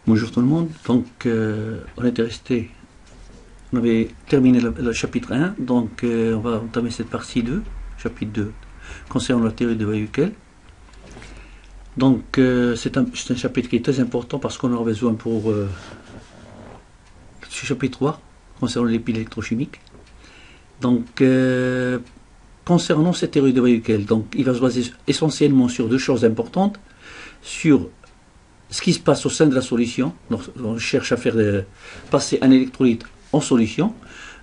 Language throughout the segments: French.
Bonjour tout le monde. Donc, on était resté, on avait terminé le chapitre 1, donc on va entamer cette partie 2, chapitre 2, concernant la théorie de Weyukel. Donc, c'est un chapitre qui est très important parce qu'on aura besoin pour ce chapitre 3, concernant les piles électrochimiques. Donc, concernant cette théorie de Weyukel, donc il va se baser essentiellement sur deux choses importantes, sur ce qui se passe au sein de la solution. Donc, on cherche à faire passer un électrolyte en solution.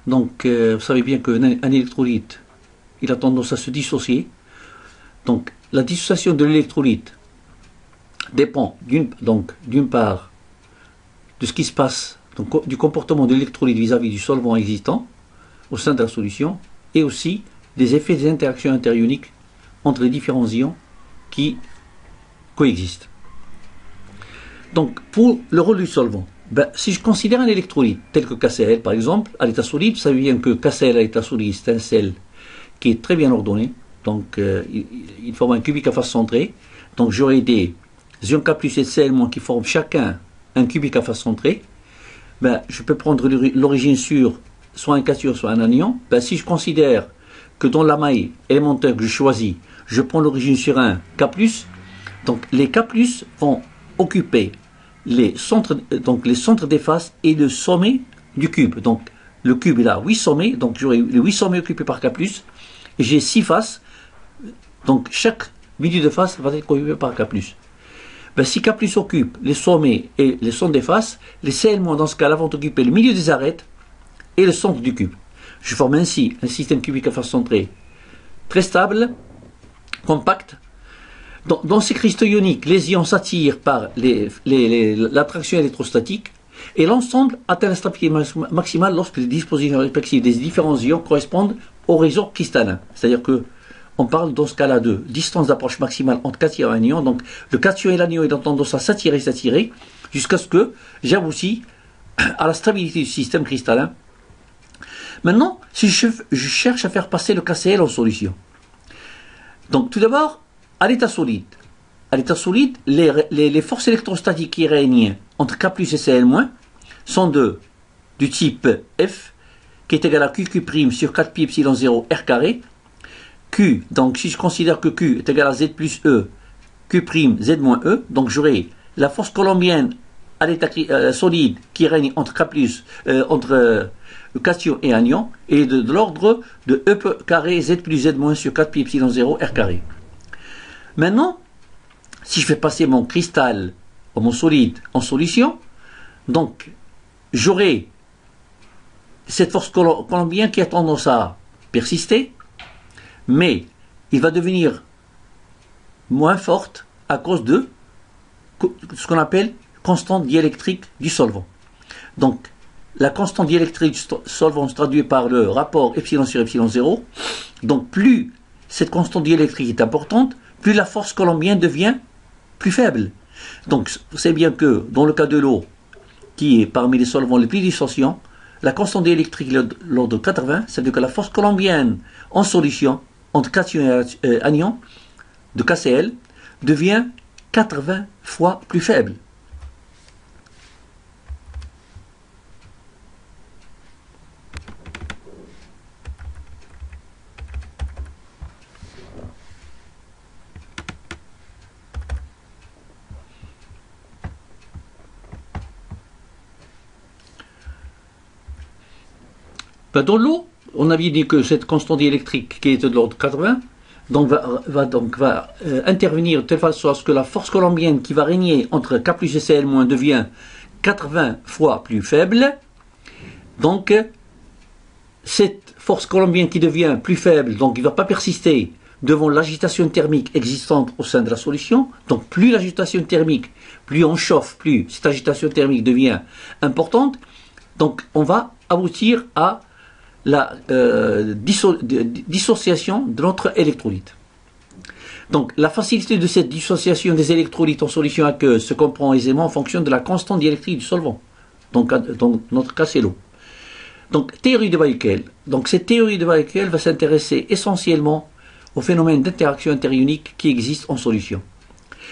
Donc, vous savez bien qu'un électrolyte, il a tendance à se dissocier. Donc, la dissociation de l'électrolyte dépend d'une part de ce qui se passe, donc, du comportement de l'électrolyte vis-à-vis du solvant existant au sein de la solution, et aussi des effets des interactions interioniques entre les différents ions qui coexistent. Donc, pour le rôle du solvant, si je considère un électrolyte tel que KCl, par exemple, à l'état solide, vous savez bien que KCl à l'état solide, c'est un sel qui est très bien ordonné. Donc, il forme un cubique à face centrée. Donc, j'aurai des ions K plus et Cl- qui forment chacun un cubique à face centrée. Je peux prendre l'origine sur soit un cation, soit un anion. Si je considère que dans la maille élémentaire que je choisis, je prends l'origine sur un K+, donc les K+, vont occuper les centres des faces et le sommet du cube. Donc le cube il a 8 sommets, donc j'aurai les 8 sommets occupés par K+, et j'ai 6 faces, donc chaque milieu de face va être occupé par K+. Si K+ occupe les sommets et les centres des faces, les Cl- dans ce cas-là vont occuper le milieu des arêtes et le centre du cube. Je forme ainsi un système cubique à face centrée très stable, compact. Dans ces cristaux ioniques, les ions s'attirent par l'attraction électrostatique et l'ensemble atteint la stabilité maximale lorsque les dispositions respectives des différents ions correspondent au réseau cristallin. C'est-à-dire que on parle dans ce cas-là de distance d'approche maximale entre cation et anion. Donc le cation et l'anion ont tendance à s'attirer, jusqu'à ce que j'aboutis à la stabilité du système cristallin. Maintenant, si je cherche à faire passer le KCl en solution. Donc tout d'abord, à l'état solide, les forces électrostatiques qui règnent entre K+ et Cl- sont du type F, qui est égal à QQ' sur 4pi epsilon 0 R carré. Q, donc si je considère que Q est égal à Z plus E, Q' Z moins E, donc j'aurai la force colombienne à l'état solide qui règne entre entre cation et anion, et de l'ordre de E carré Z plus Z moins sur 4pi epsilon 0 R carré. Maintenant, si je fais passer mon cristal, ou mon solide, en solution, donc j'aurai cette force colombienne qui a tendance à persister, mais il va devenir moins forte à cause de ce qu'on appelle constante diélectrique du solvant. Donc, la constante diélectrique du solvant se traduit par le rapport epsilon sur epsilon 0. Donc, plus cette constante diélectrique est importante, plus la force colombienne devient plus faible. Donc, vous savez bien que dans le cas de l'eau, qui est parmi les solvants les plus dissociants, la constante diélectrique est l'ordre de 80, c'est-à-dire que la force colombienne en solution, entre cation et anion, de KCl, devient 80 fois plus faible. Dans l'eau, on avait dit que cette constante diélectrique qui est de l'ordre de 80 va intervenir de telle façon à ce que la force colombienne qui va régner entre K+ et Cl- devient 80 fois plus faible. Donc, cette force colombienne qui devient plus faible, donc il ne va pas persister devant l'agitation thermique existante au sein de la solution. Donc, plus l'agitation thermique, plus on chauffe, plus cette agitation thermique devient importante. Donc, on va aboutir à la dissociation de notre électrolyte. Donc la facilité de cette dissociation des électrolytes en solution aqueuse se comprend aisément en fonction de la constante diélectrique du solvant. Donc notre cas c'est l'eau. Donc théorie de Weyukel. Donc cette théorie de Weyukel va s'intéresser essentiellement au phénomène d'interaction interionique qui existe en solution.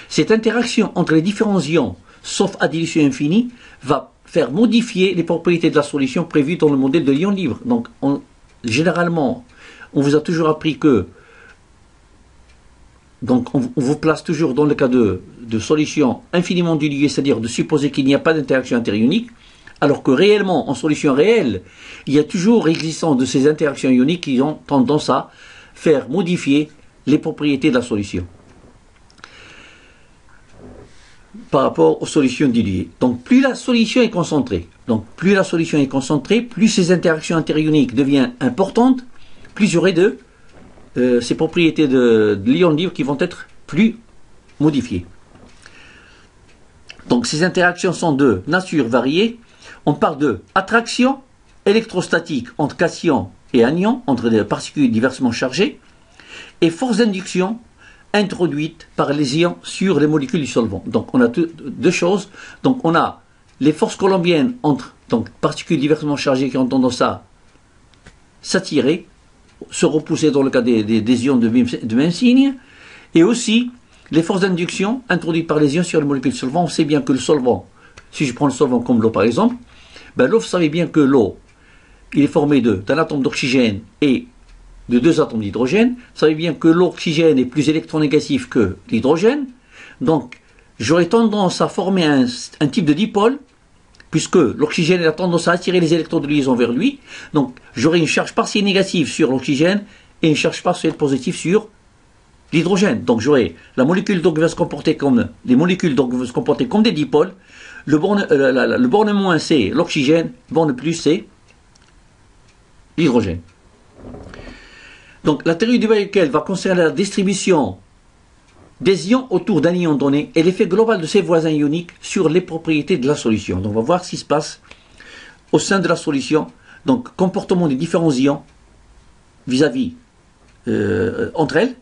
Cette interaction entre les différents ions sauf à dilution infinie, va faire modifier les propriétés de la solution prévues dans le modèle de l'ion libre. Donc, généralement, on vous a toujours appris que, donc on vous place toujours dans le cas de solution infiniment diluée, c'est-à-dire de supposer qu'il n'y a pas d'interaction interionique, alors que réellement, en solution réelle, il y a toujours existence de ces interactions ioniques qui ont tendance à faire modifier les propriétés de la solution par rapport aux solutions diluées. Donc plus la solution est concentrée, plus ces interactions interioniques deviennent importantes, plus il y aurait ces propriétés de l'ion libre qui vont être plus modifiées. Donc ces interactions sont de nature variée. On parle de attraction électrostatique entre cation et anion, entre des particules diversement chargées, et force d'induction introduite par les ions sur les molécules du solvant. Donc on a deux choses. Donc on a les forces coulombiennes entre particules diversement chargées qui ont tendance à s'attirer, se repousser dans le cas des ions de même signe, et aussi les forces d'induction introduites par les ions sur les molécules du solvant. On sait bien que le solvant, si je prends le solvant comme l'eau par exemple, l'eau, vous savez bien que l'eau, il est formé d'un atome d'oxygène et de deux atomes d'hydrogène. Vous savez bien que l'oxygène est plus électronégatif que l'hydrogène. Donc, j'aurais tendance à former un type de dipôle, puisque l'oxygène a tendance à attirer les électrons de liaison vers lui. Donc, j'aurai une charge partielle négative sur l'oxygène et une charge partielle positive sur l'hydrogène. Donc, j'aurai la molécule qui va se comporter comme les molécules donc vont se comporter comme des dipôles. Le borne moins c'est l'oxygène, le borne plus c'est l'hydrogène. Donc la théorie de Debye-Hückel va concerner la distribution des ions autour d'un ion donné et l'effet global de ses voisins ioniques sur les propriétés de la solution. Donc on va voir ce qui se passe au sein de la solution, donc comportement des différents ions vis-à-vis entre elles,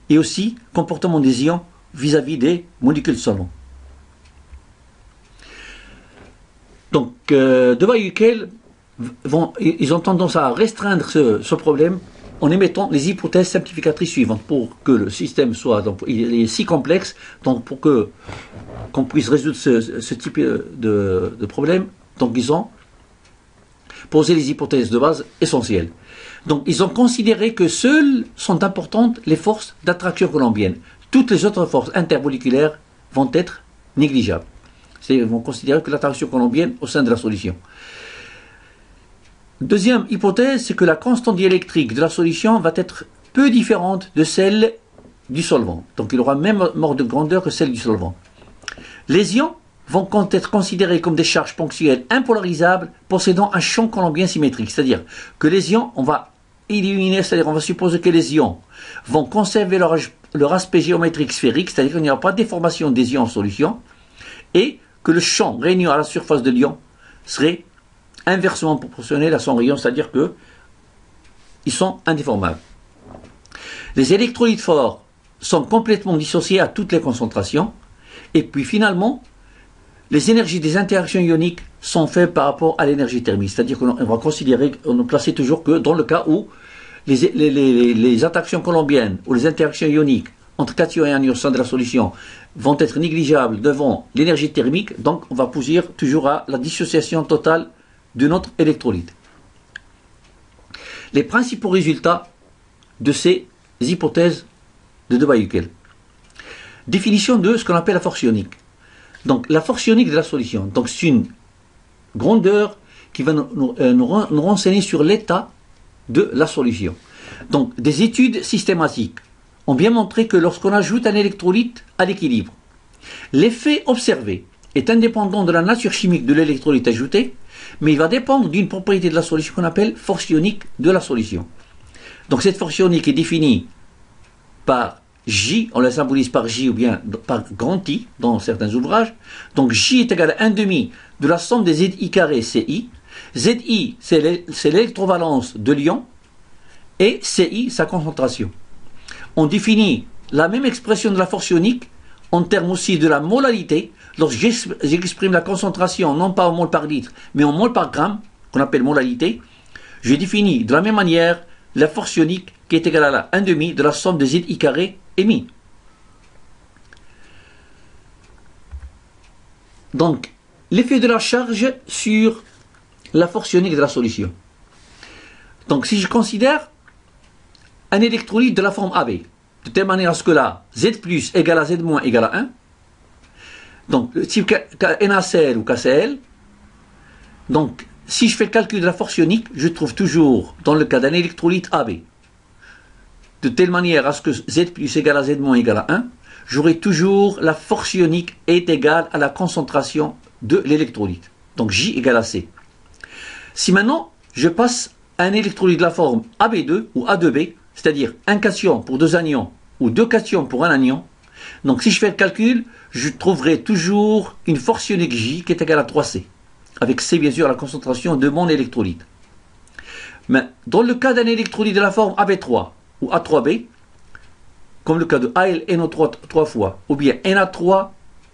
et aussi comportement des ions vis-à-vis des molécules solvants. Donc Debye-Hückel, ils ont tendance à restreindre ce problème en émettant les hypothèses simplificatrices suivantes pour que le système soit, donc il est si complexe, donc pour qu'on puisse résoudre ce type de problème. Donc ils ont posé les hypothèses de base essentielles. Donc ils ont considéré que seules sont importantes les forces d'attraction coulombienne. Toutes les autres forces intermoléculaires vont être négligeables. Ils vont considérer que l'attraction coulombienne au sein de la solution. Deuxième hypothèse, c'est que la constante diélectrique de la solution va être peu différente de celle du solvant. Donc il aura même ordre de grandeur que celle du solvant. Les ions vont être considérés comme des charges ponctuelles impolarisables possédant un champ coulombien symétrique. C'est-à-dire que les ions, on va éliminer, c'est-à-dire on va supposer que les ions vont conserver leur aspect géométrique sphérique, c'est-à-dire qu'il n'y aura pas de déformation des ions en solution, et que le champ réunion à la surface de l'ion serait inversement proportionnel à son rayon, c'est-à-dire que ils sont indéformables. Les électrolytes forts sont complètement dissociés à toutes les concentrations, et puis finalement, les énergies des interactions ioniques sont faibles par rapport à l'énergie thermique, c'est-à-dire qu'on va considérer, on ne placer toujours que dans le cas où les attractions coulombiennes ou les interactions ioniques entre cation et anion au sein de la solution vont être négligeables devant l'énergie thermique, donc on va pousser toujours à la dissociation totale de notre électrolyte. Les principaux résultats de ces hypothèses de Debye-Hückel. Définition de ce qu'on appelle la force ionique. Donc la force ionique de la solution, donc c'est une grandeur qui va nous renseigner sur l'état de la solution. Donc des études systématiques ont bien montré que lorsqu'on ajoute un électrolyte à l'équilibre, l'effet observé est indépendant de la nature chimique de l'électrolyte ajouté, mais il va dépendre d'une propriété de la solution qu'on appelle force ionique de la solution. Donc cette force ionique est définie par J, on la symbolise par J ou bien par grand I dans certains ouvrages. Donc J est égal à 1/2 de la somme des ZI carré CI. ZI, c'est l'électrovalence de l'ion, et CI, sa concentration. On définit la même expression de la force ionique en termes aussi de la molalité. Lorsque j'exprime la concentration, non pas en mol par litre, mais en mol par gramme, qu'on appelle molalité, je définis de la même manière la force ionique qui est égale à la 1/2 de la somme des ZI carré et mi. Donc, l'effet de la charge sur la force ionique de la solution. Donc, si je considère un électrolyte de la forme AB, de telle manière à ce que là, Z plus égale à Z moins égale à 1, donc le type NaCl ou KCl, donc si je fais le calcul de la force ionique, je trouve toujours, dans le cas d'un électrolyte AB, de telle manière à ce que Z plus égale à Z moins égale à 1, j'aurai toujours la force ionique est égale à la concentration de l'électrolyte. Donc J égale à C. Si maintenant je passe à un électrolyte de la forme AB2 ou A2B, c'est-à-dire un cation pour deux anions ou deux cations pour un anion, donc si je fais le calcul, je trouverai toujours une force ionique J qui est égale à 3C. Avec C bien sûr la concentration de mon électrolyte. Mais dans le cas d'un électrolyte de la forme AB3 ou A3B, comme le cas de AlNO3 3 fois, ou bien Na3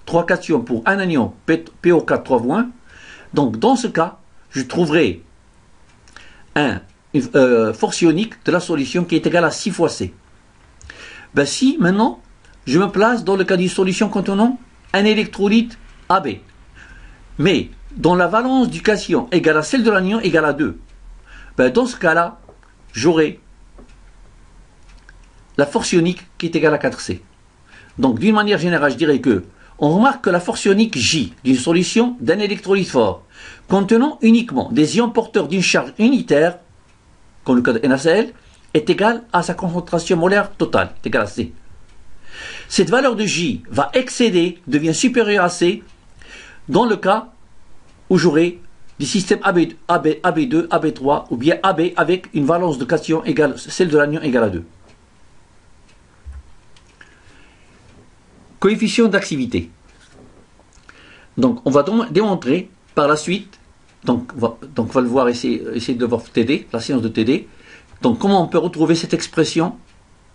3 cations pour un anion PO4 3 1, donc dans ce cas, je trouverai une force ionique de la solution qui est égale à 6 fois C. Ben si maintenant je me place dans le cas d'une solution contenant un électrolyte AB, mais dont la valence du cation égale à celle de l'anion égale à 2, ben dans ce cas-là, j'aurai la force ionique qui est égale à 4C. Donc d'une manière générale, je dirais que on remarque que la force ionique J d'une solution d'un électrolyte fort contenant uniquement des ions porteurs d'une charge unitaire, comme le cas de NaCl, est égale à sa concentration molaire totale, est égale à C. Cette valeur de J va excéder, devient supérieure à C, dans le cas où j'aurai des systèmes AB2, AB3 ou bien AB avec une valence de cation égale, celle de l'anion égale à 2. Coefficient d'activité. Donc on va démontrer par la suite, donc on va le voir, essayer de voir TD, la séance de TD, donc comment on peut retrouver cette expression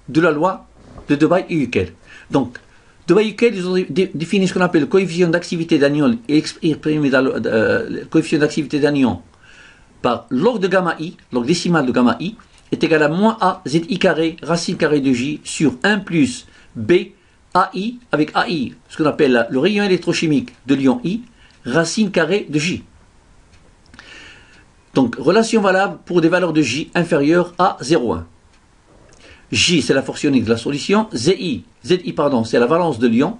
de la loi de Debye et Huckel. Donc Debye et Huckel, ils ont défini ce qu'on appelle le coefficient d'activité d'anion et exprimé le coefficient d'activité d'anion par log de gamma i, log décimal de gamma i, est égal à moins a zi carré racine carrée de j sur 1 plus b AI, avec AI, ce qu'on appelle le rayon électrochimique de l'ion I, racine carrée de J. Donc, relation valable pour des valeurs de J inférieures à 0,1. J, c'est la force ionique de la solution. ZI, c'est la valence de l'ion.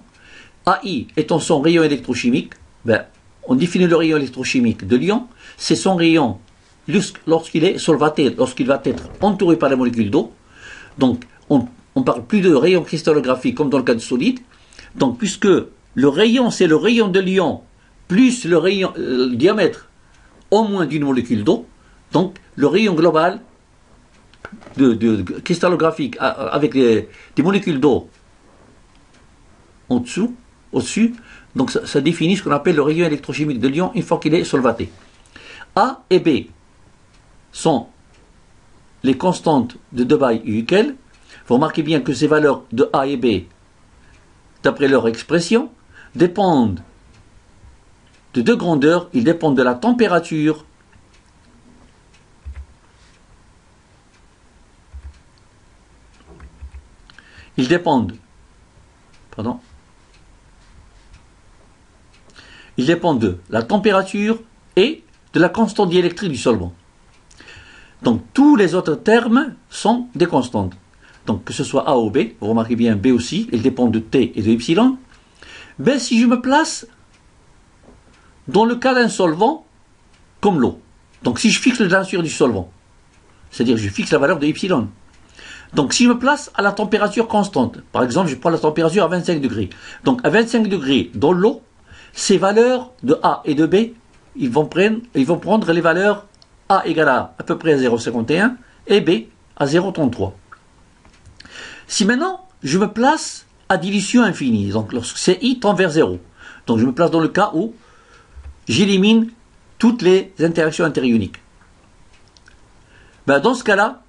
AI étant son rayon électrochimique, ben, on définit le rayon électrochimique de l'ion, c'est son rayon lorsqu'il est solvaté, lorsqu'il va être entouré par la molécule d'eau. Donc, on ne parle plus de rayon cristallographique comme dans le cas du solide. Donc, puisque le rayon, c'est le rayon de l'ion plus le diamètre au moins d'une molécule d'eau, donc le rayon global de cristallographique avec des molécules d'eau au-dessus, donc ça définit ce qu'on appelle le rayon électrochimique de l'ion une fois qu'il est solvaté. A et B sont les constantes de Debye et Huckel. Vous remarquez bien que ces valeurs de A et B, d'après leur expression, dépendent de deux grandeurs. Ils dépendent de la température ils dépendent de la température et de la constante diélectrique du solvant. Donc tous les autres termes sont des constantes. Donc que ce soit A ou B, vous remarquez bien B aussi, ils dépendent de T et de Y. Ben si je me place dans le cas d'un solvant comme l'eau, donc si je fixe la nature du solvant, c'est-à-dire je fixe la valeur de Y. Donc si je me place à la température constante, par exemple je prends la température à 25 degrés, donc à 25 degrés dans l'eau, ces valeurs de A et de B, ils vont prendre les valeurs A égale à peu près à 0,51 et B à 0,33. Si maintenant je me place à dilution infinie, donc lorsque CI tend vers 0, donc je me place dans le cas où j'élimine toutes les interactions interioniques. Ben dans ce cas-là,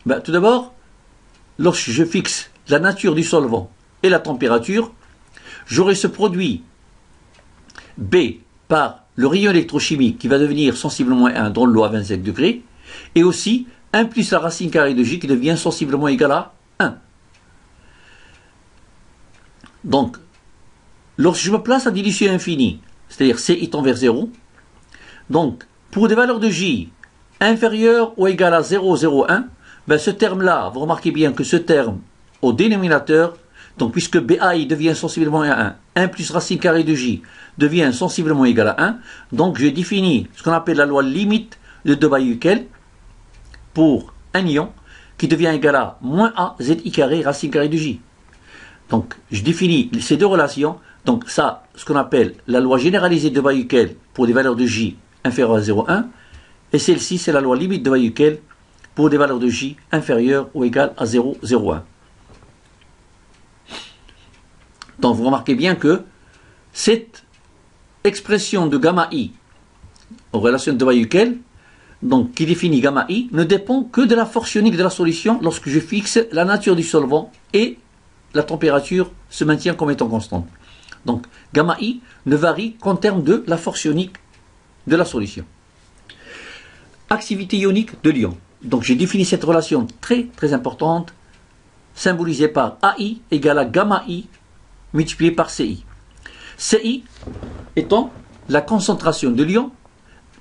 ben tout d'abord, lorsque je fixe la nature du solvant et la température, j'aurai ce produit B par le rayon électrochimique qui va devenir sensiblement 1 dans l'eau à 25 degrés, et aussi 1 plus la racine carrée de J qui devient sensiblement égal à 1. Donc, lorsque je me place à dilution infinie, c'est-à-dire CI tend vers 0. Donc, pour des valeurs de J inférieures ou égales à 0,01, ben ce terme-là, vous remarquez bien que ce terme au dénominateur, donc puisque BAI devient sensiblement à 1 plus racine carrée de J devient sensiblement égal à 1, donc je définis ce qu'on appelle la loi limite de Debye-Hückel pour un ion qui devient égal à moins A ZI carré racine carrée de J. Donc je définis ces deux relations, donc ça, ce qu'on appelle la loi généralisée de Debye-Hückel pour des valeurs de J inférieures à 0,1, et celle-ci c'est la loi limite de Debye-Hückel pour des valeurs de J inférieures ou égales à 0,01. Donc vous remarquez bien que cette expression de gamma I en relation de Debye-Hückel, donc qui définit gamma I, ne dépend que de la force ionique de la solution lorsque je fixe la nature du solvant et la température se maintient comme étant constante. Donc gamma I ne varie qu'en termes de la force ionique de la solution. Activité ionique de l'ion. Donc j'ai défini cette relation très importante, symbolisée par AI égale à gamma I multiplié par CI. CI étant la concentration de l'ion,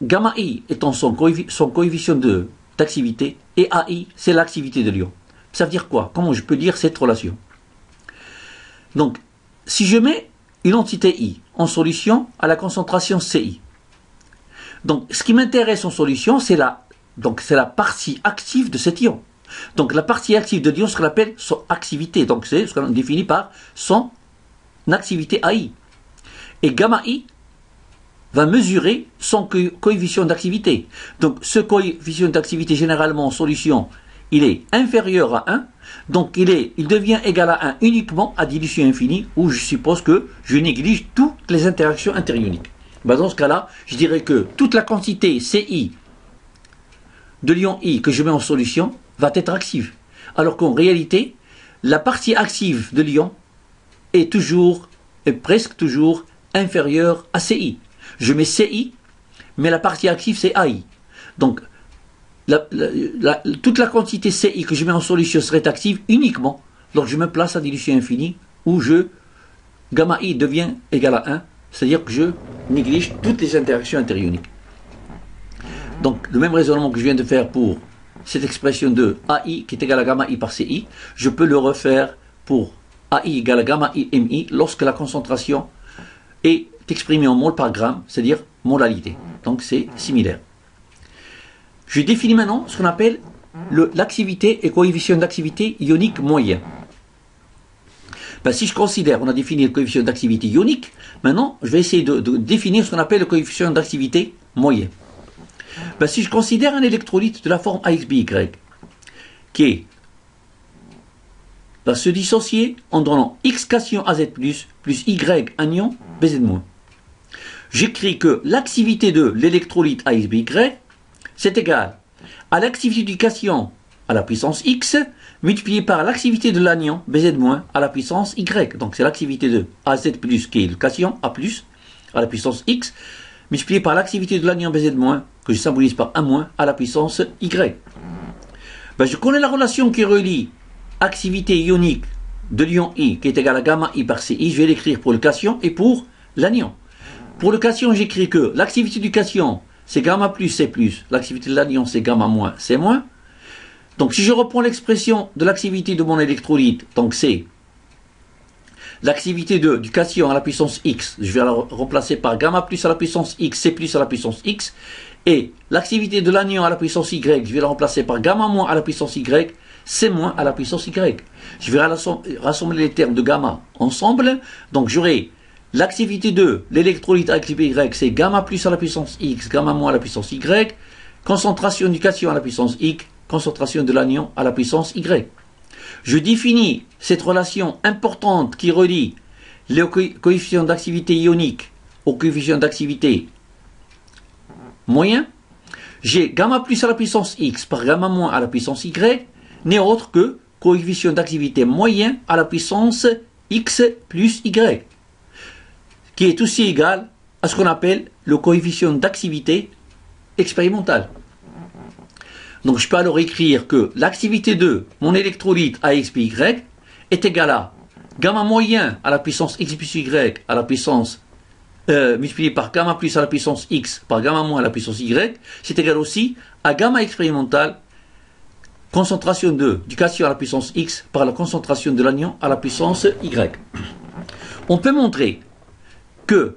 gamma I étant son coefficient d'activité, et AI c'est l'activité de l'ion. Ça veut dire quoi? Comment je peux lire cette relation? Donc, si je mets une entité I en solution à la concentration CI, donc ce qui m'intéresse en solution, c'est la partie active de cet ion. Donc la partie active de l'ion, ce qu'on appelle son activité, donc c'est ce qu'on définit par son activité AI. Et gamma I va mesurer son coefficient d'activité. Donc ce coefficient d'activité, généralement en solution, il est inférieur à 1, donc il devient égal à 1 uniquement à dilution infinie, où je suppose que je néglige toutes les interactions interioniques. Ben dans ce cas-là, je dirais que toute la quantité CI de l'ion I que je mets en solution va être active. Alors qu'en réalité, la partie active de l'ion est presque toujours inférieure à CI. Je mets CI, mais la partie active c'est AI. Donc, toute la quantité CI que je mets en solution serait active uniquement lorsque je me place à dilution infinie, où gamma I devient égal à 1, c'est-à-dire que je néglige toutes les interactions interioniques. Donc, le même raisonnement que je viens de faire pour cette expression de AI qui est égal à gamma I par CI, je peux le refaire pour AI égale à gamma I MI lorsque la concentration est exprimée en mol par gramme, c'est-à-dire molalité. Donc, c'est similaire. Je définis maintenant ce qu'on appelle l'activité et coefficient d'activité ionique moyen. Ben, si je considère, on a défini le coefficient d'activité ionique, maintenant je vais essayer de définir ce qu'on appelle le coefficient d'activité moyen. Ben, si je considère un électrolyte de la forme AXBY, qui va se dissocier en donnant X cation AZ+, plus Y anion BZ-, j'écris que l'activité de l'électrolyte AXBY, c'est égal à l'activité du cation à la puissance X, multiplié par l'activité de l'anion BZ- à la puissance Y. Donc c'est l'activité de AZ+, qui est le cation A+, à la puissance X, multiplié par l'activité de l'anion BZ-, que je symbolise par A- à la puissance Y. Ben, je connais la relation qui relie activité ionique de l'ion I, qui est égale à gamma I par CI, je vais l'écrire pour le cation et pour l'anion. Pour le cation, j'écris que l'activité du cation, c'est gamma plus C+, l'activité de l'anion, c'est gamma moins C-. Donc si je reprends l'expression de l'activité de mon électrolyte, donc c'est l'activité du cation à la puissance X, je vais la remplacer par gamma plus à la puissance X, C plus à la puissance X, et l'activité de l'anion à la puissance Y, je vais la remplacer par gamma moins à la puissance Y, C moins à la puissance Y. Je vais rassembler les termes de gamma ensemble, donc j'aurai l'activité de l'électrolyte AXBY, c'est gamma plus à la puissance X, gamma moins à la puissance Y, concentration du cation à la puissance X, concentration de l'anion à la puissance Y. Je définis cette relation importante qui relie le coefficient d'activité ionique au coefficient d'activité moyen. J'ai gamma plus à la puissance X par gamma moins à la puissance Y n'est autre que coefficient d'activité moyen à la puissance X plus Y, qui est aussi égal à ce qu'on appelle le coefficient d'activité expérimental. Donc je peux alors écrire que l'activité de mon électrolyte AXBY est égale à gamma moyen à la puissance X plus Y à la puissance multiplié par gamma plus à la puissance x par gamma moins à la puissance y, c'est égal aussi à gamma expérimentale, concentration du cation à la puissance x par la concentration de l'anion à la puissance y. On peut montrer que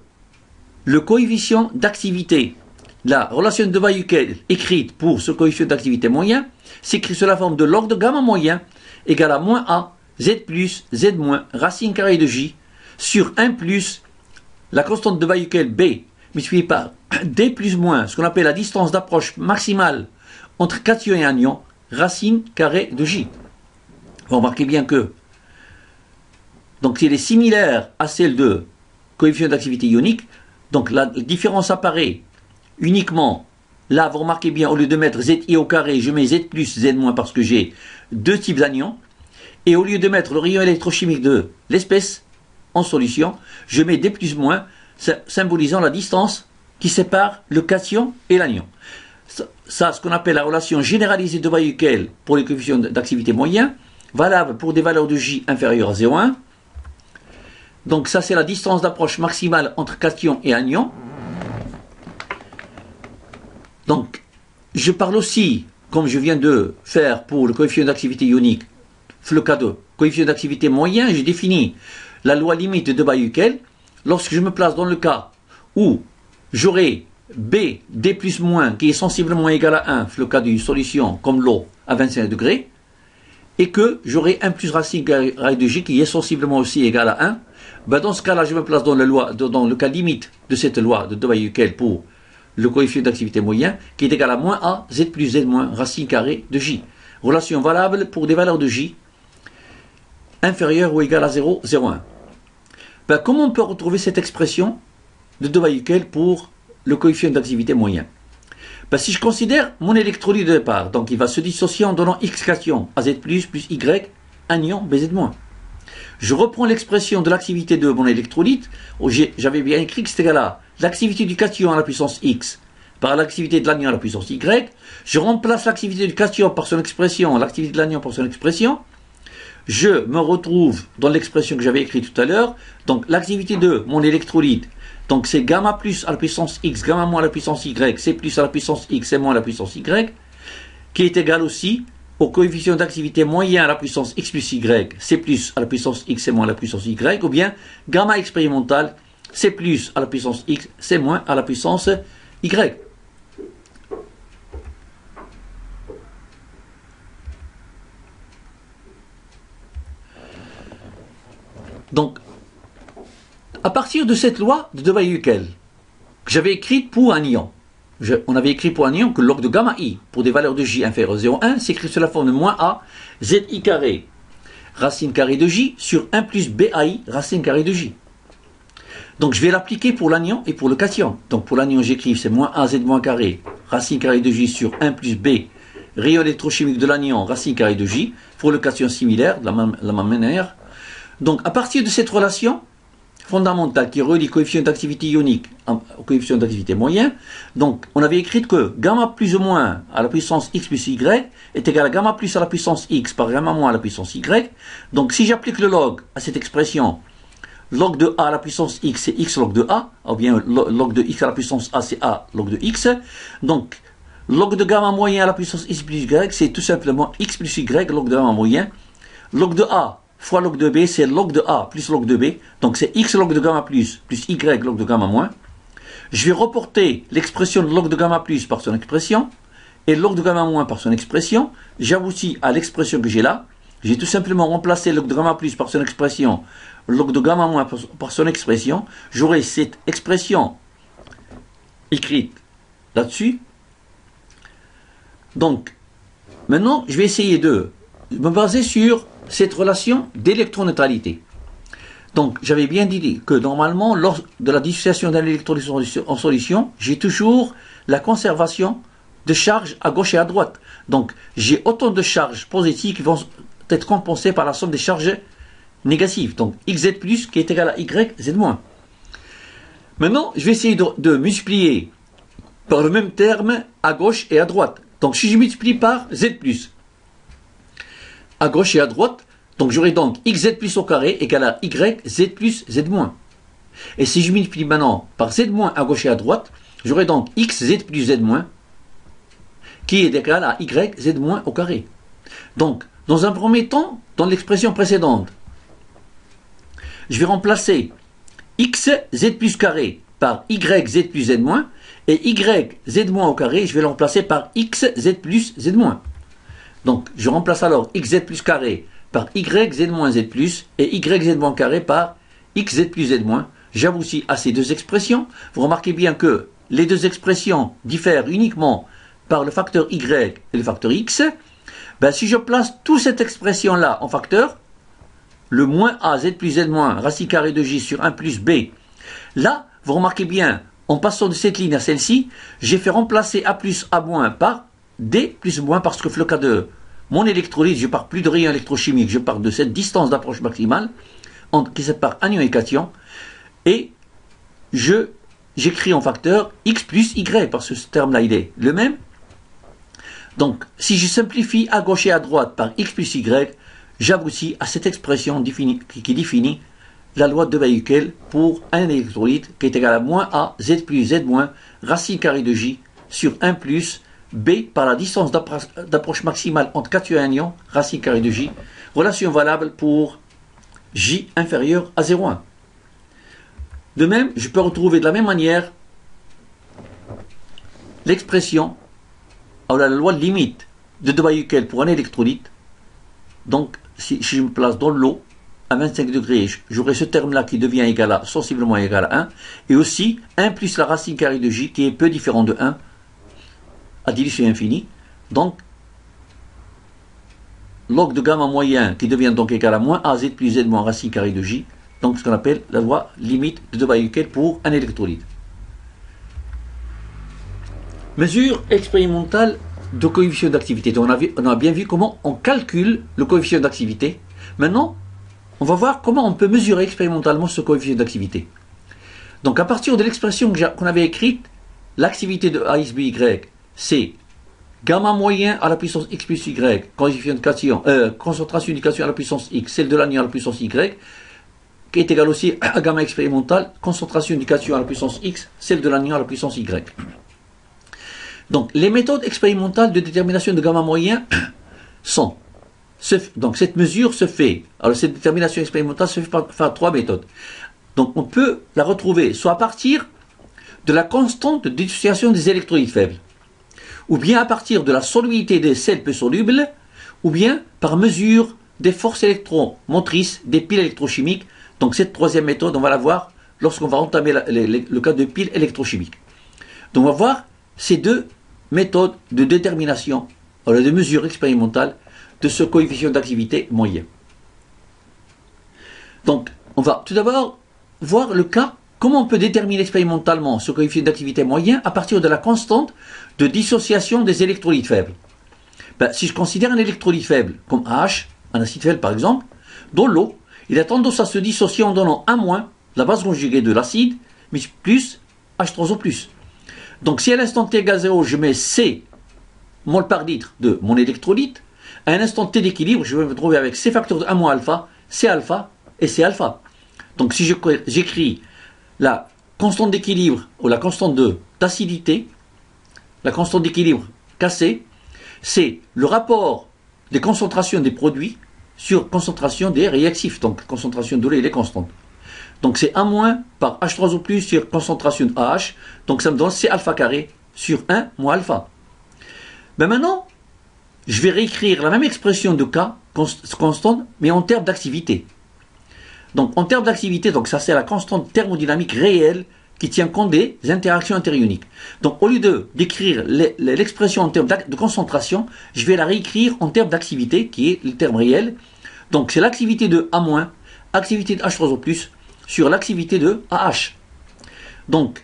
le coefficient d'activité, la relation de Debye-Hückel écrite pour ce coefficient d'activité moyen, s'écrit sous la forme de log de gamma moyen égale à moins a, z plus, z moins, racine carrée de j, sur 1 plus la constante de Debye-Hückel b, multipliée par d plus moins, ce qu'on appelle la distance d'approche maximale entre cation et anion, racine carrée de j. Vous remarquez bien que, donc si elle est similaire à celle de coefficient d'activité ionique, donc la différence apparaît uniquement, là vous remarquez bien, au lieu de mettre zi au carré, je mets z plus, z moins parce que j'ai deux types d'anions, et au lieu de mettre le rayon électrochimique de l'espèce en solution, je mets d plus moins, symbolisant la distance qui sépare le cation et l'anion. Ça, ce qu'on appelle la relation généralisée de Debye-Hückel pour les coefficients d'activité moyens, valable pour des valeurs de J inférieures à 0,1. Donc ça, c'est la distance d'approche maximale entre cation et anion. Donc, je parle aussi, comme je viens de faire pour le coefficient d'activité ionique, le cas de coefficient d'activité moyen, j'ai défini la loi limite de Debye-Hückel. Lorsque je me place dans le cas où j'aurai B, D plus moins, qui est sensiblement égal à 1, le cas d'une solution comme l'eau à 25 degrés, et que j'aurai 1 plus racine carrée de J qui est sensiblement aussi égal à 1, ben dans ce cas-là, je me place dans le cas limite de cette loi de Debye-Hückel pour le coefficient d'activité moyen, qui est égal à moins A, Z plus Z moins, racine carrée de J. Relation valable pour des valeurs de J inférieures ou égales à 0, 0,1. Ben, comment on peut retrouver cette expression de Debye-Hückel pour le coefficient d'activité moyen? Ben, si je considère mon électrolyte de départ, donc il va se dissocier en donnant X cation, AZ plus Y, anion, BZ moins. Je reprends l'expression de l'activité de mon électrolyte, j'avais bien écrit que c'était égal à l'activité du cation à la puissance X par l'activité de l'anion à la puissance Y. Je remplace l'activité du cation par son expression, l'activité de l'anion par son expression. Je me retrouve dans l'expression que j'avais écrite tout à l'heure, donc l'activité de mon électrolyte, donc c'est gamma plus à la puissance x, gamma moins à la puissance y, c plus à la puissance x, c moins à la puissance y, qui est égal aussi au coefficient d'activité moyen à la puissance x plus y, c plus à la puissance x, c moins à la puissance y, ou bien gamma expérimental, c plus à la puissance x, c moins à la puissance y. Donc, à partir de cette loi de Debye-Hückel, que j'avais écrite pour un ion, on avait écrit pour un ion que log de gamma i, pour des valeurs de J inférieures à 0,1, s'écrit sous la forme de moins A, ZI carré, racine carrée de J, sur 1 plus BAI, racine carrée de J. Donc je vais l'appliquer pour l'anion et pour le cation. Donc pour l'anion, j'écris, c'est moins A, Z moins carré, racine carrée de J sur 1 plus B, rayon électrochimique de l'anion, racine carrée de J. Pour le cation similaire, de la même manière. Donc à partir de cette relation fondamentale qui relie coefficient d'activité ionique au coefficient d'activité moyen, donc on avait écrit que gamma plus ou moins à la puissance x plus y est égal à gamma plus à la puissance x par gamma moins à la puissance y. Donc si j'applique le log à cette expression, log de a à la puissance x c'est x log de a, ou bien log de x à la puissance a c'est a log de x. Donc log de gamma moyen à la puissance x plus y c'est tout simplement x plus y log de gamma moyen. Log de a fois log de b, c'est log de a plus log de b. Donc c'est x log de gamma plus y log de gamma moins. Je vais reporter l'expression de log de gamma plus par son expression et log de gamma moins par son expression. J'aboutis à l'expression que j'ai là. J'ai tout simplement remplacé log de gamma plus par son expression, log de gamma moins par son expression. J'aurai cette expression écrite là-dessus. Donc, maintenant, je vais essayer de me baser sur cette relation d'électroneutralité. Donc, j'avais bien dit que normalement, lors de la dissociation d'un électrolyte en solution, j'ai toujours la conservation de charges à gauche et à droite. Donc, j'ai autant de charges positives qui vont être compensées par la somme des charges négatives. Donc, xz plus qui est égal à yz moins. Maintenant, je vais essayer de multiplier par le même terme à gauche et à droite. Donc, si je multiplie par z plus, à gauche et à droite, donc j'aurai donc xz plus au carré égale à yz plus z moins. Et si je multiplie maintenant par Z- à gauche et à droite, j'aurai donc XZ plus Z- qui est égal à YZ- au carré. Donc, dans un premier temps, dans l'expression précédente, je vais remplacer XZ plus carré par YZ plus Z-, et YZ- au carré, je vais le remplacer par XZ plus Z-. Donc, je remplace alors XZ plus carré par YZ- Z plus, et YZ- carré par XZ plus Z-. J'avoue aussi à ces deux expressions. Vous remarquez bien que les deux expressions diffèrent uniquement par le facteur Y et le facteur X. Ben, si je place toute cette expression-là en facteur, le moins A, Z plus Z-, racine carrée de J sur 1 plus B. Là, vous remarquez bien, en passant de cette ligne à celle-ci, j'ai fait remplacer A plus A moins par D plus moins, parce que le cas de mon électrolyte, je pars plus de rayon électrochimique, je pars de cette distance d'approche maximale qui sépare anion et cation, et j'écris en facteur X plus Y, parce que ce terme-là, il est le même. Donc, si je simplifie à gauche et à droite par X plus Y, j'aboutis à cette expression qui définit la loi de Bayes-Quell pour un électrolyte qui est égal à moins A, Z plus Z moins, racine carrée de J sur 1 plus B par la distance d'approche maximale entre cation et anion, racine carrée de J, relation valable pour J inférieur à 0,1. De même, je peux retrouver de la même manière l'expression, la loi de limite de Bayes-Quell pour un électrolyte. Donc, si je me place dans l'eau, à 25 degrés, j'aurai ce terme-là qui devient égal à, sensiblement égal à 1, et aussi 1 plus la racine carrée de J, qui est peu différent de 1, à dilution infinie. Donc, log de gamma moyen, qui devient donc égal à moins AZ plus Z moins racine carrée de J, donc ce qu'on appelle la loi limite de Bayes-Quell pour un électrolyte. Mesure expérimentale de coefficient d'activité. Donc on a bien vu comment on calcule le coefficient d'activité. Maintenant, on va voir comment on peut mesurer expérimentalement ce coefficient d'activité. Donc à partir de l'expression qu'on avait écrite, l'activité de AX BY, c'est gamma moyen à la puissance X plus Y, concentration de cation à la puissance X, celle de l'anion à la puissance Y, qui est égale aussi à gamma expérimentale, concentration de cation à la puissance X, celle de l'anion à la puissance Y. Donc, les méthodes expérimentales de détermination de gamma moyen sont, donc cette mesure se fait, alors cette détermination expérimentale se fait par trois méthodes. Donc, on peut la retrouver soit à partir de la constante de dissociation des électrolytes faibles, ou bien à partir de la solubilité des sels peu solubles, ou bien par mesure des forces électromotrices des piles électrochimiques. Donc, cette troisième méthode, on va la voir lorsqu'on va entamer le cas de piles électrochimiques. Donc, on va voir ces deux méthodes de détermination, de mesure expérimentale de ce coefficient d'activité moyen. Donc, on va tout d'abord voir le cas, comment on peut déterminer expérimentalement ce coefficient d'activité moyen à partir de la constante de dissociation des électrolytes faibles. Si je considère un électrolyte faible, comme AH, un acide faible par exemple, dans l'eau, il a tendance à se dissocier en donnant un- la base conjuguée de l'acide, mais plus H3O+. Donc si à l'instant t égale 0, je mets C mol par litre de mon électrolyte, à un instant t d'équilibre, je vais me trouver avec C facteur de 1- alpha, C alpha et C alpha. Donc si j'écris la constante d'équilibre ou la constante d'acidité, la constante d'équilibre Kc, c'est le rapport des concentrations des produits sur concentration des réactifs. Donc concentration de l'eau, elle est constante. Donc c'est 1- par H3O+ sur concentration de AH. Donc ça me donne C alpha carré sur 1 moins alpha. Maintenant, je vais réécrire la même expression de K constante, mais en termes d'activité. Donc en termes d'activité, donc ça c'est la constante thermodynamique réelle qui tient compte des interactions interioniques. Donc au lieu d'écrire l'expression en termes de concentration, je vais la réécrire en termes d'activité, qui est le terme réel. Donc c'est l'activité de A-, activité de H3O+, sur l'activité de AH. Donc,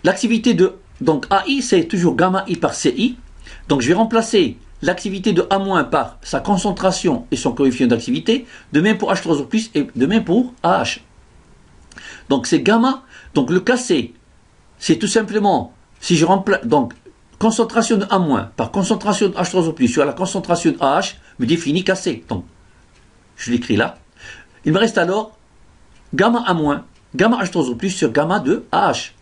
l'activité de AI, c'est toujours gamma I par CI. Donc, je vais remplacer l'activité de A- par sa concentration et son coefficient d'activité, de même pour H3O+, et de même pour AH. Donc, c'est gamma. Donc, le Kc, c'est tout simplement, si je remplace, donc, concentration de A- par concentration de H3O+, sur la concentration de AH, me définit Kc. Donc, je l'écris là. Il me reste alors gamma A-, gamma H3 au plus sur gamma de AH.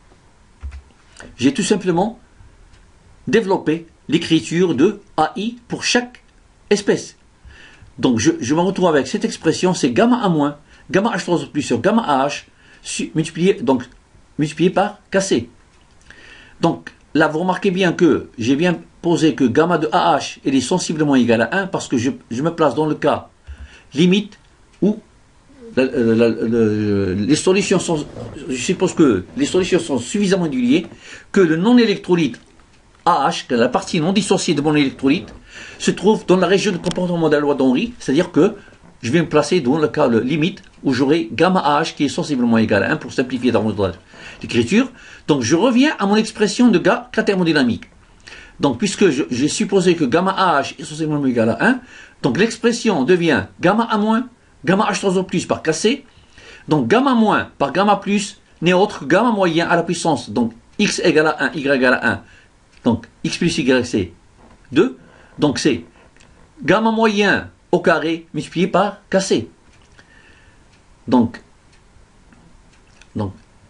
J'ai tout simplement développé l'écriture de AI pour chaque espèce. Donc je me retrouve avec cette expression, c'est gamma A-, gamma H3 au plus sur gamma AH, multiplié par KC. Donc là, vous remarquez bien que j'ai bien posé que gamma de AH est sensiblement égal à 1 parce que je me place dans le cas limite où les solutions sont, je suppose que les solutions sont suffisamment diluées que le non-électrolyte AH, que la partie non dissociée de mon électrolyte, se trouve dans la région de comportement de la loi d'Henry, c'est-à-dire que je vais me placer dans le cas limite où j'aurai gamma AH qui est sensiblement égal à 1 pour simplifier davantage l'écriture. Donc je reviens à mon expression de cas thermodynamique. Donc puisque j'ai supposé que gamma AH est sensiblement égal à 1, donc l'expression devient gamma A-, gamma H3O plus par KC. Donc gamma moins par gamma plus n'est autre que gamma moyen à la puissance. Donc x égale à 1, y égale à 1. Donc x plus y c'est 2. Donc c'est gamma moyen au carré multiplié par KC. Donc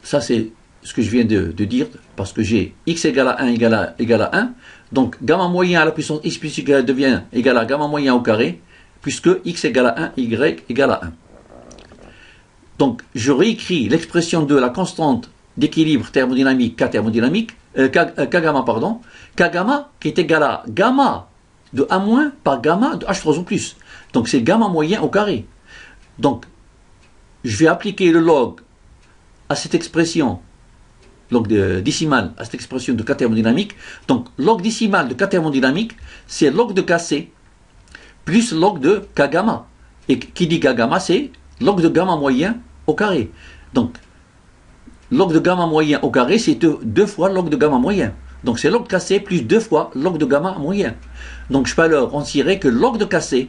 ça c'est ce que je viens de dire, parce que j'ai x égale à 1 égale à 1. Donc gamma moyen à la puissance x plus y devient égal à gamma moyen au carré, puisque x égale à 1, y égale à 1. Donc je réécris l'expression de la constante d'équilibre thermodynamique K thermodynamique, K gamma pardon, K gamma qui est égal à gamma de A- par gamma de H3O plus. Donc c'est gamma moyen au carré. Donc je vais appliquer le log à cette expression, log décimal à cette expression de K thermodynamique. Donc log décimal de K thermodynamique, c'est log de Kc plus log de K gamma. Et qui dit K gamma, c'est log de gamma moyen au carré. Donc log de gamma moyen au carré, c'est 2 fois log de gamma moyen. Donc c'est log Kc plus 2 fois log de gamma moyen. Donc je peux alors en tirer que log de Kc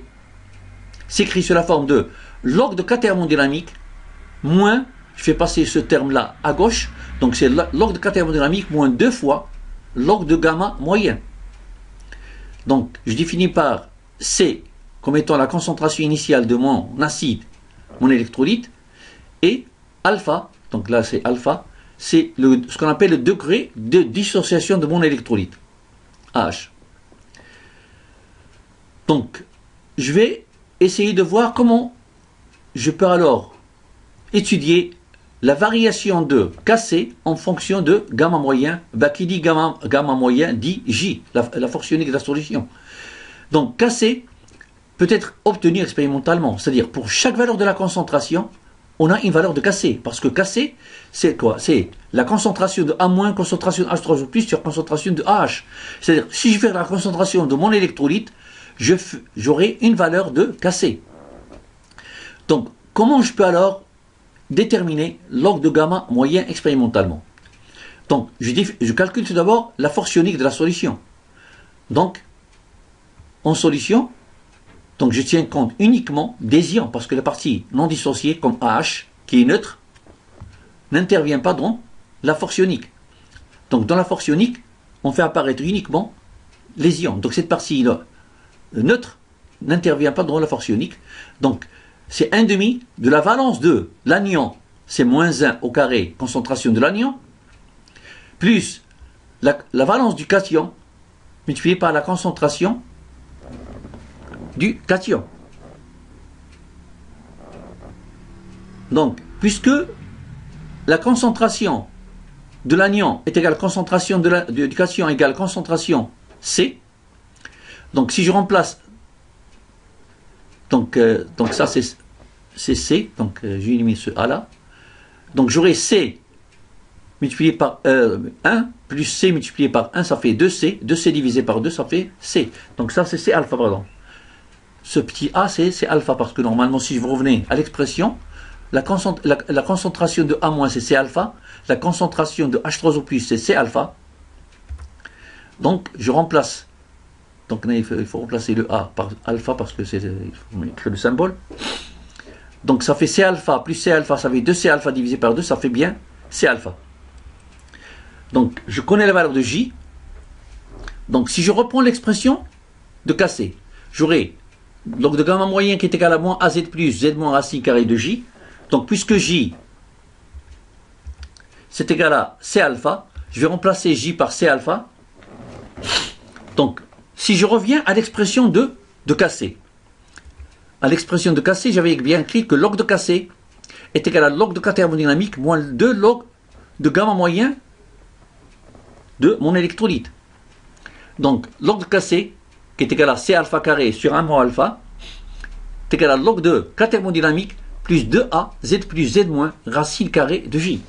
s'écrit sous la forme de log de K thermodynamique moins, je fais passer ce terme-là à gauche, donc c'est log de K thermodynamique moins 2 fois log de gamma moyen. Donc je définis par C comme étant la concentration initiale de mon acide, mon électrolyte, et alpha, donc là c'est alpha, c'est ce qu'on appelle le degré de dissociation de mon électrolyte, AH. Donc je vais essayer de voir comment je peux alors étudier la variation de Kc en fonction de gamma moyen. Qui dit gamma moyen dit J, la force ionique de la solution. Donc Kc peut être obtenu expérimentalement, c'est-à-dire pour chaque valeur de la concentration, on a une valeur de Kc, parce que Kc c'est quoi? C'est la concentration de A-, concentration de H3O+, sur concentration de AH. C'est-à-dire si je fais la concentration de mon électrolyte, j'aurai une valeur de Kc. Donc comment je peux alors déterminer log de gamma moyen expérimentalement? Donc je calcule tout d'abord la force ionique de la solution. Donc en solution, donc je tiens compte uniquement des ions, parce que la partie non dissociée comme AH qui est neutre n'intervient pas dans la force ionique. Donc dans la force ionique, on fait apparaître uniquement les ions. Donc cette partie-là neutre n'intervient pas dans la force ionique. Donc c'est 1/2 de la valence de l'anion, c'est moins 1 au carré, concentration de l'anion, plus la valence du cation, multiplié par la concentration du cation. Donc, puisque la concentration de l'anion est égale à concentration du cation égale concentration C, donc si je remplace, donc ça c'est C, donc j'ai éliminé ce A là, donc j'aurai C multiplié par 1 plus C multiplié par 1, ça fait 2C, 2C divisé par 2, ça fait C. Donc ça c'est C alpha, pardon. Ce petit A c'est alpha, parce que normalement si vous revenez à l'expression, la concentration de A- c'est C alpha, la concentration de H3O+, c'est C alpha. Donc je remplace, donc il faut remplacer le A par alpha, parce que il faut écrire le symbole. Donc ça fait C alpha plus C alpha, ça fait 2C alpha divisé par 2, ça fait bien C alpha. Donc je connais la valeur de J. Donc si je reprends l'expression de Kc, j'aurai log de gamma moyen qui est égal à moins AZ plus Z moins racine carrée de J. Donc puisque J c'est égal à C alpha. Je vais remplacer J par C alpha. Donc, si je reviens à l'expression de Kc, à l'expression de Kc, j'avais bien écrit que log de Kc est égal à log de K thermodynamique moins 2 log de gamma moyen de mon électrolyte. Donc, log de Kc, qui est égal à C alpha carré sur 1 moins alpha, est égal à log de K thermodynamique plus 2A Z plus Z moins racine carrée de J.